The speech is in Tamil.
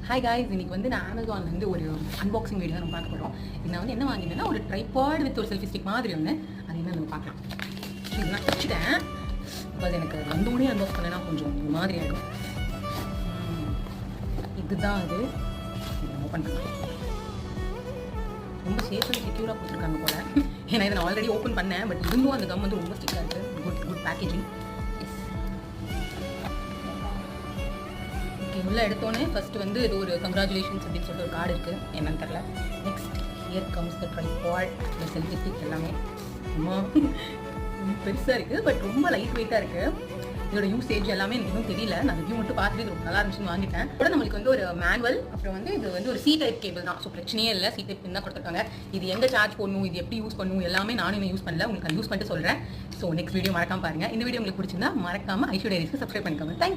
ஹாய் காய்ஸ், இன்னைக்கு வந்து நான் அமேசான்லேருந்து ஒரு அன்பாக்சிங் வீடியோ தான் நம்ம பார்க்க போகிறோம். நான் வந்து என்ன வாங்கினேன்னா ஒரு ட்ரைபாட் வித் ஒரு செல்ஃபி ஸ்டிக் மாதிரி ஒன்று. அது என்ன நம்ம பார்க்கலாம். இதெல்லாம் வச்சுட்டேன் பிகாஸ் எனக்கு வந்தோடனே அன்பாக்ஸ் பண்ணேன்னா கொஞ்சம் ஒரு மாதிரி ஆகிடும். இதுதான் அது. இதை ஓப்பன் பண்ணலாம். ரொம்ப சேஃப் அண்ட் செக்யூராக கொடுத்துருக்காங்க போல. ஏன்னா இதை நான் ஆல்ரெடி ஓப்பன் பண்ணேன். பட் இன்னும் அந்த கம் வந்து ரொம்ப ஸ்டிக்காக இருக்குது. Good packaging. உள்ள எடுத்தோன்னே ஃபர்ஸ்ட் வந்து இது ஒரு கங்க்ராச்சுலேஷன்ஸ் அப்படின்னு சொல்லிட்டு ஒரு கார்டு இருக்குது. என்னன்னு தெரியல. Next here comes the tripod, இந்த செல்ஃபி ஸ்டிக் எல்லாமே ரொம்ப பெருசாக இருக்குது. பட் ரொம்ப லைட் வெயிட்டாக இருக்குது. இதோட யூசேஜ் எல்லாமே எனக்கு இன்னும் தெரியல. நான் ரிவ்யூ மட்டும் பார்த்துட்டு இது ரொம்ப நல்லா இருந்துச்சுன்னு வாங்கிட்டேன். கூட நம்மளுக்கு வந்து ஒரு மேனுவல், அப்புறம் வந்து இது வந்து ஒரு சி டைப் கேபிள் தான். ஸோ பிரச்சனையே இல்லை. சி டைப் தான் கொடுத்துருக்காங்க. இது எங்கே சார்ஜ் பண்ணணும், இது எப்படி யூஸ் பண்ணணும் எல்லாமே நானும் யூஸ் பண்ணல. உங்களுக்கு யூஸ் பண்ணிட்டு சொல்கிறேன். ஸோ நெக்ஸ்ட் வீடியோ மறக்காம பாருங்கள். இந்த வீடியோ உங்களுக்கு பிடிச்சிருந்தா மறக்காம ஐஷு டைரிஸ்க்கு சப்ஸ்கிரைப் பண்ணிக்கோங்க. தேங்க்யூ.